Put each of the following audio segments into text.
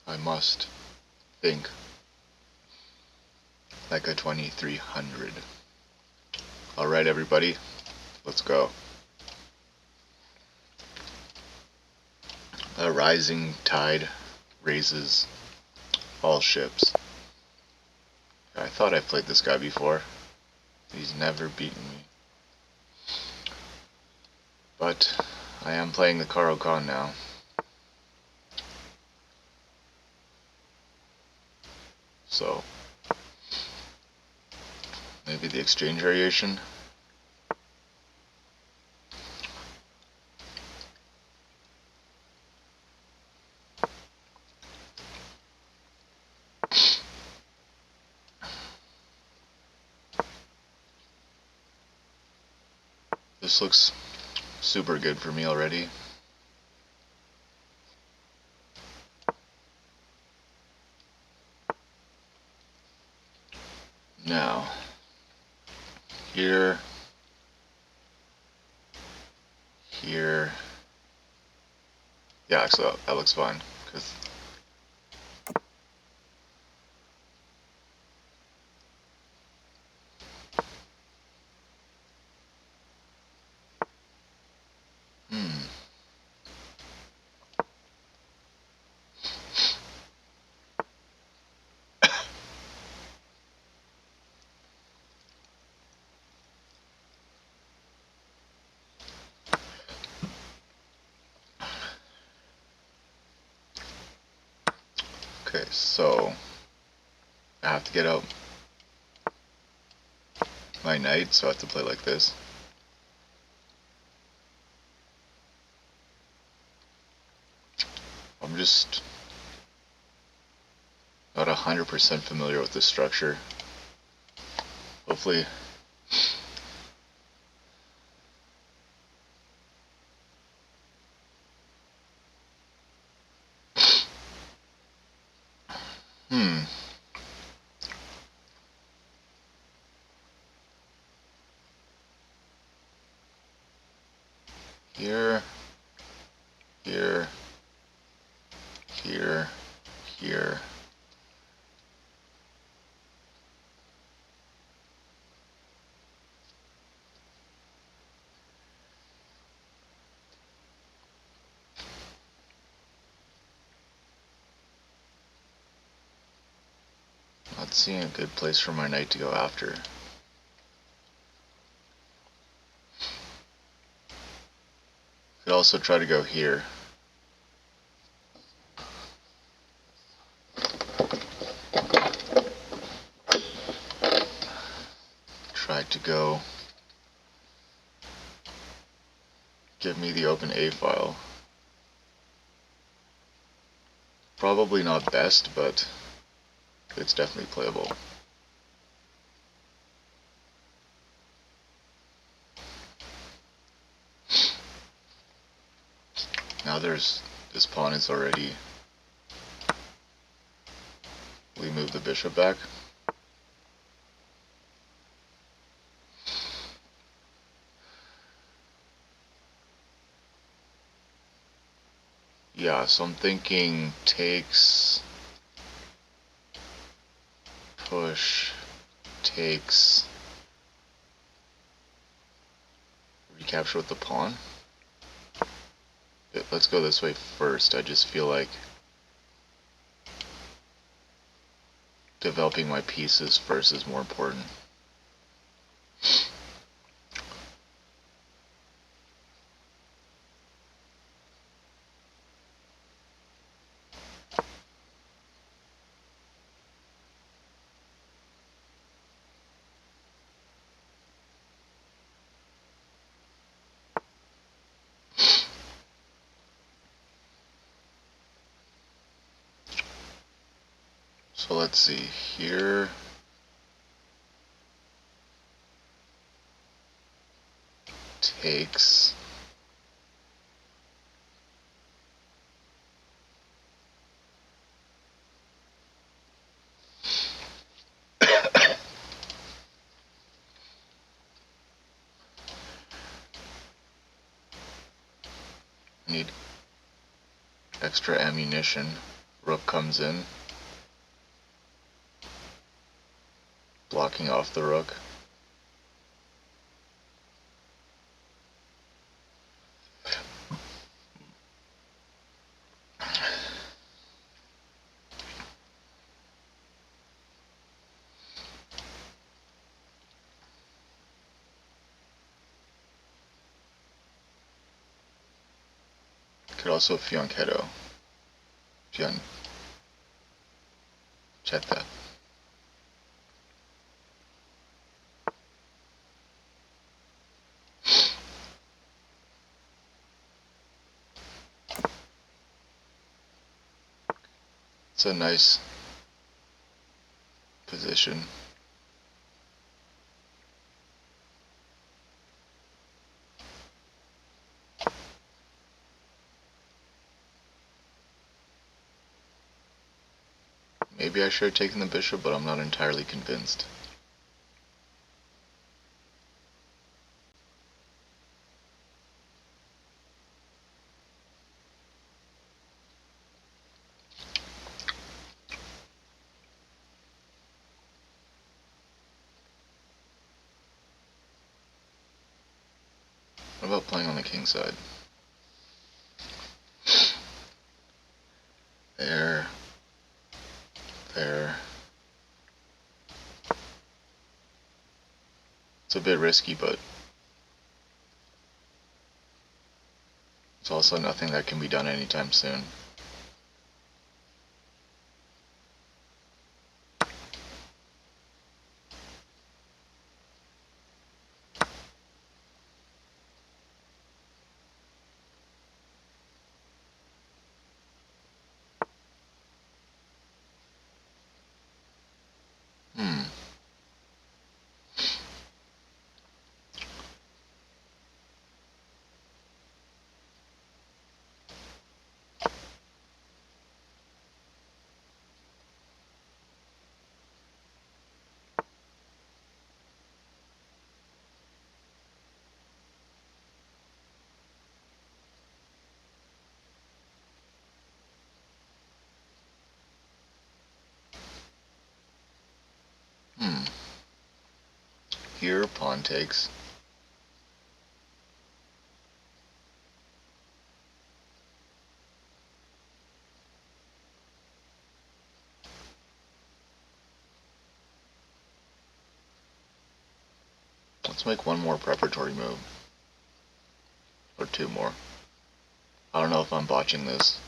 I must think like a 2300. Alright everybody, let's go. A rising tide raises all ships. I thought I played this guy before. He's never beaten me. But I am playing the Caro-Kann now. So maybe the exchange variation. This looks super good for me already. Now, here, here. Yeah, actually that looks fine. Cause okay, so I have to get out my knight, so I have to play like this. I'm just not 100% familiar with this structure. Hopefully here, here, here, here. Not seeing a good place for my knight to go after. Could also try to go here. Try to go give me the open A file. Probably not best, but it's definitely playable. Now this pawn is already. We move the bishop back. Yeah, so I'm thinking takes, push, takes, recapture with the pawn. Let's go this way first. I just feel like developing my pieces first is more important. So let's see here. Takes. Need extra ammunition Rook comes in, blocking off the rook. Could also fianchetto. Fiancetta. It's a nice position. Maybe I should have taken the bishop, but I'm not entirely convinced. What about playing on the king side? There. There. It's a bit risky, but it's also nothing that can be done anytime soon. Hmm. Hmm. Here, pawn takes. Let's make one more preparatory move. Or two more. I don't know if I'm botching this.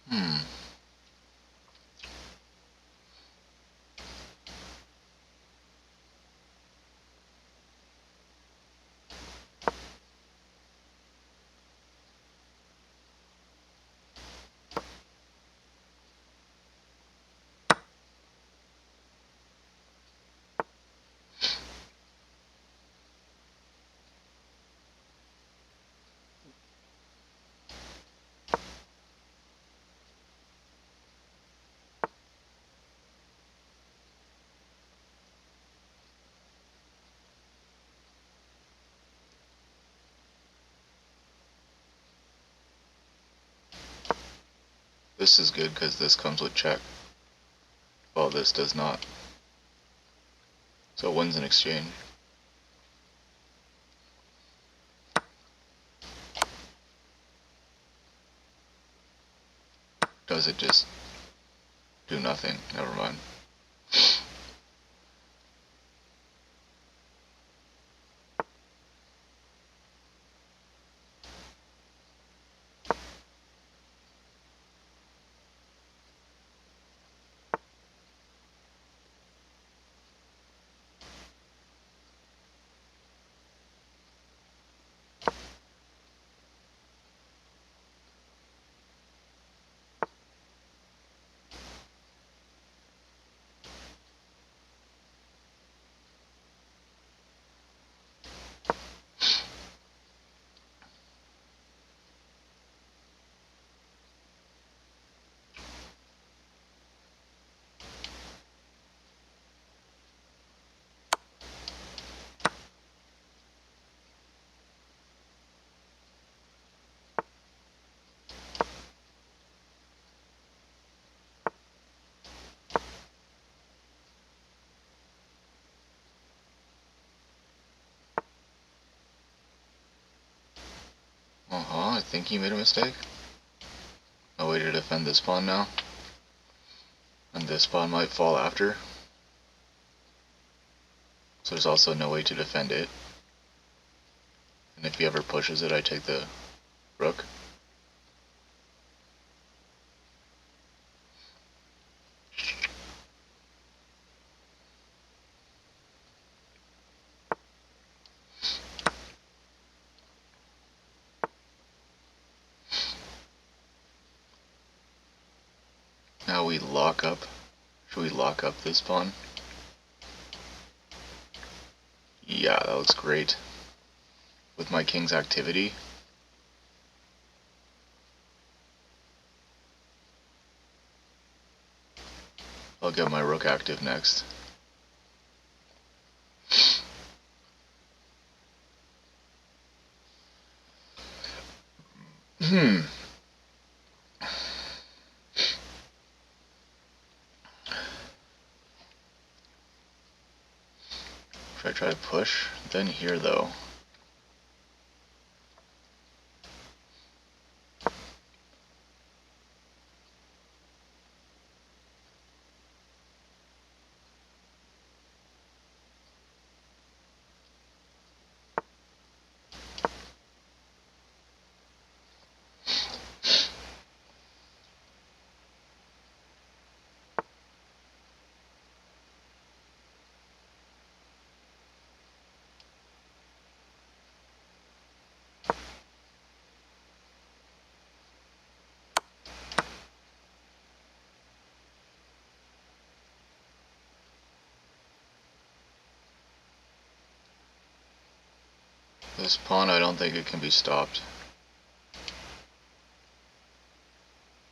Hmm. This is good because this comes with check. Well, this does not. So it wins in exchange. Does it just do nothing? Never mind. I think he made a mistake. No way to defend this pawn now. And this pawn might fall after. So there's also no way to defend it. And if he ever pushes it, I take the rook. Now we lock up. Should we lock up this pawn? Yeah, that looks great. With my king's activity. I'll get my rook active next. If I try to push? Then here though. This pawn, I don't think it can be stopped.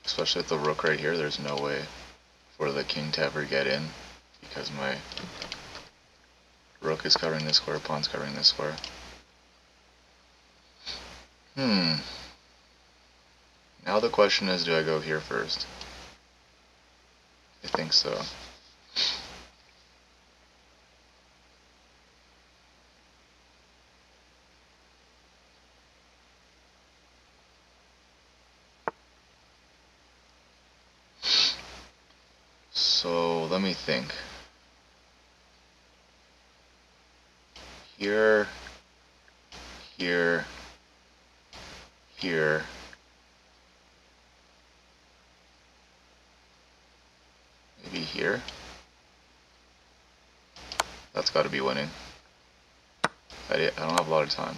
Especially with the rook right here, there's no way for the king to ever get in because my rook is covering this square, pawn's covering this square. Now the question is, do I go here first? I think so. So let me think. Here, here, here. Maybe here. That's got to be winning. I don't have a lot of time.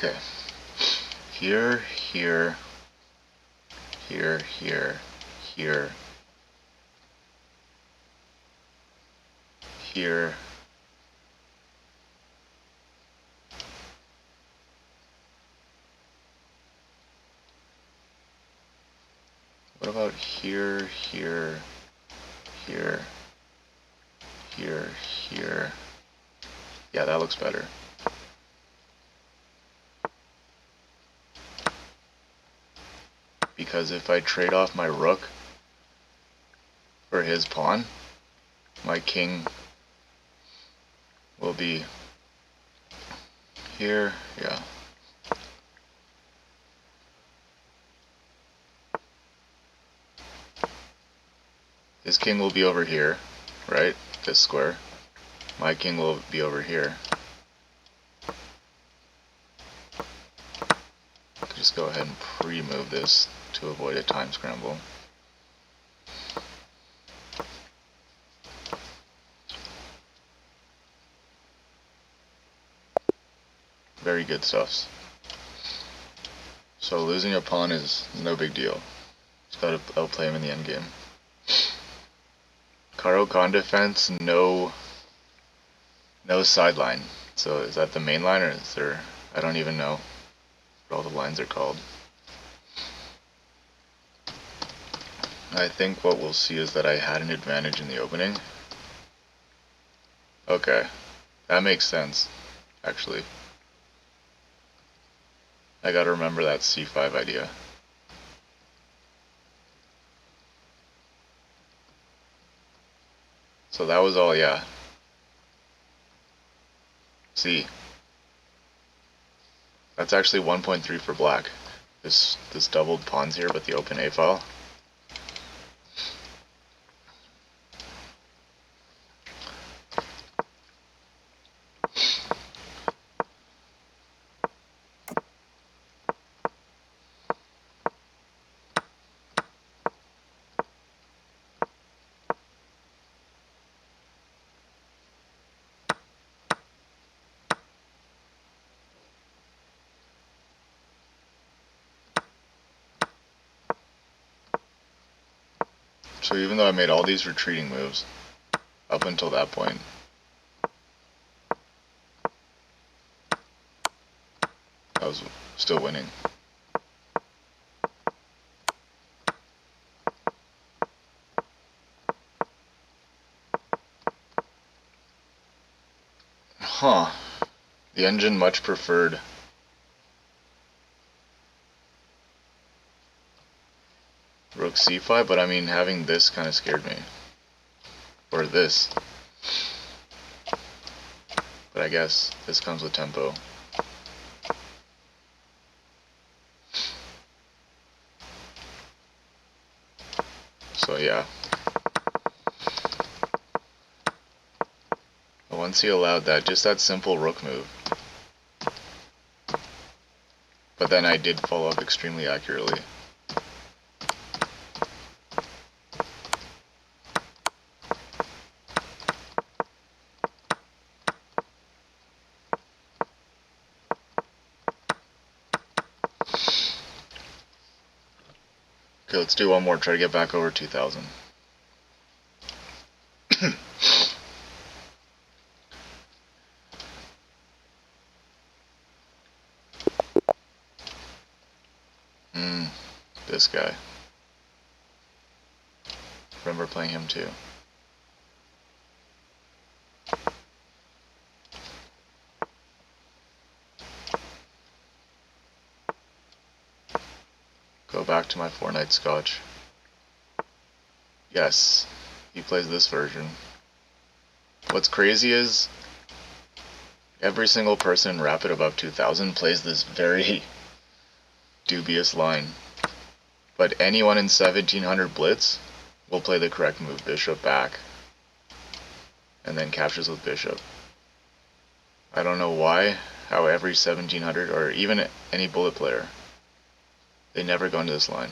Okay. Here, here, here, here, here, here. What about here, here, here, here, here? Yeah, that looks better. Because if I trade off my rook for his pawn, my king will be here, yeah. His king will be over here, right? This square. My king will be over here. I could just go ahead and pre-move this to avoid a time scramble. Very good stuffs. So losing a pawn is no big deal. Just gotta outplay him in the endgame. Caro-Kann defense, no sideline. So is that the main line, or is there, I don't even know what all the lines are called. I think what we'll see is that I had an advantage in the opening. Okay. That makes sense, actually. I gotta remember that c5 idea. So that was all, yeah. See, that's actually 1.3 for black. This doubled pawns here, but the open A file. So even though I made all these retreating moves, up until that point, I was still winning. Huh. The engine much preferred rook c5, but I mean, having this kind of scared me. Or this. But I guess this comes with tempo. So yeah. But once he allowed that, just that simple rook move. But then I did follow up extremely accurately. Okay, let's do one more, try to get back over 2,000. This guy. Remember playing him too. Go back to my 4-night scotch. Yes, he plays this version. What's crazy is every single person in Rapid above 2,000 plays this very dubious line. But anyone in 1700 Blitz will play the correct move, bishop back, and then captures with bishop. I don't know why, how every 1700, or even any bullet player, they never go into this line.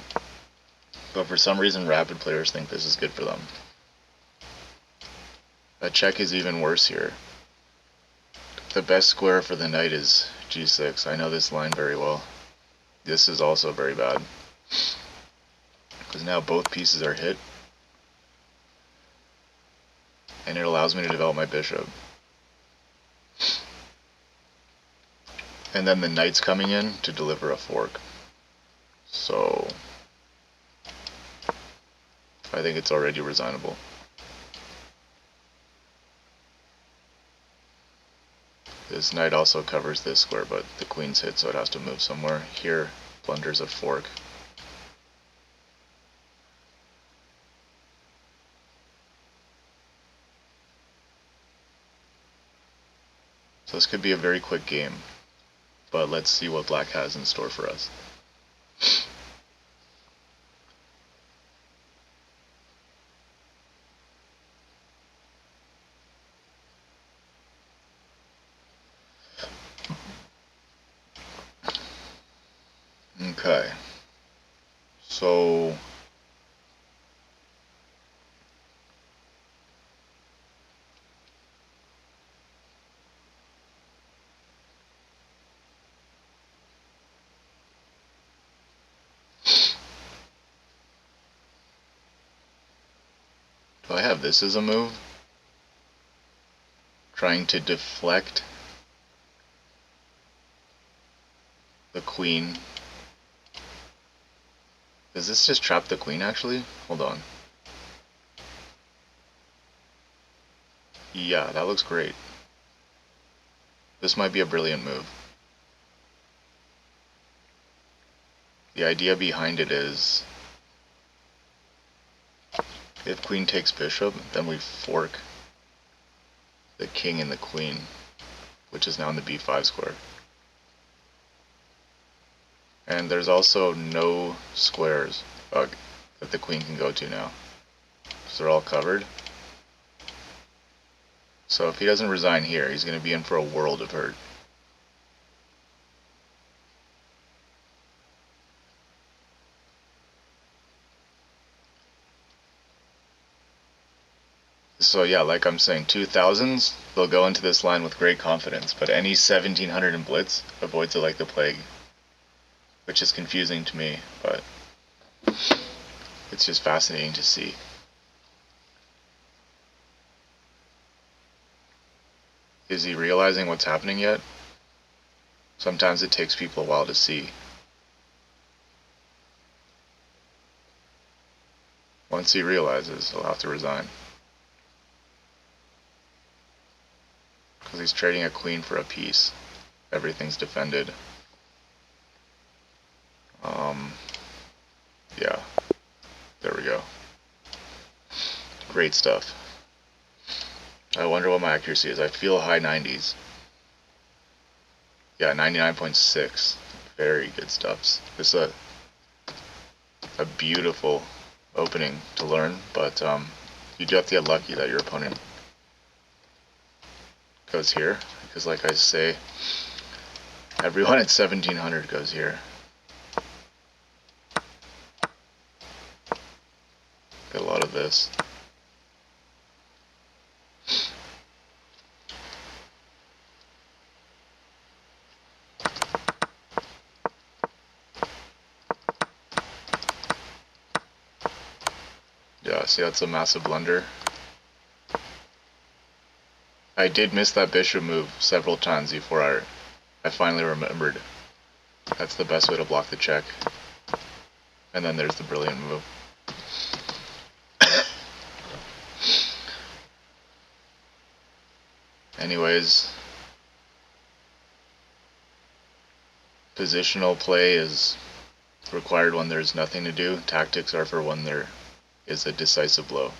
But for some reason, Rapid players think this is good for them. A check is even worse here. The best square for the knight is g6. I know this line very well. This is also very bad, because now both pieces are hit, and it allows me to develop my bishop. And then the knight's coming in to deliver a fork. So I think it's already resignable. This knight also covers this square, but the queen's hit, so it has to move somewhere. Here, blunders a fork. So this could be a very quick game, but let's see what black has in store for us. Okay, so do I have this as a move? Trying to deflect the queen. Does this just trap the queen actually? Hold on. Yeah, that looks great. This might be a brilliant move. The idea behind it is, if queen takes bishop, then we fork the king and the queen, which is now in the b5 square. And there's also no squares that the queen can go to now. So they're all covered. So if he doesn't resign here, he's going to be in for a world of hurt. So yeah, like I'm saying, 2000s, they'll go into this line with great confidence, but any 1700 in blitz avoids it like the plague. Which is confusing to me, but it's just fascinating to see. Is he realizing what's happening yet? Sometimes it takes people a while to see. Once he realizes, he'll have to resign. Because he's trading a queen for a piece. Everything's defended. Yeah. There we go. Great stuff. I wonder what my accuracy is. I feel high 90s. Yeah, 99.6. Very good stuff. This is a beautiful opening to learn, but you do have to get lucky that your opponent goes here, because like I say, everyone at 1700 goes here. Get a lot of this. Yeah, see, that's a massive blunder. I did miss that bishop move several times before I finally remembered that's the best way to block the check. And then there's the brilliant move. Anyways, positional play is required when there's nothing to do. Tactics are for when there is a decisive blow.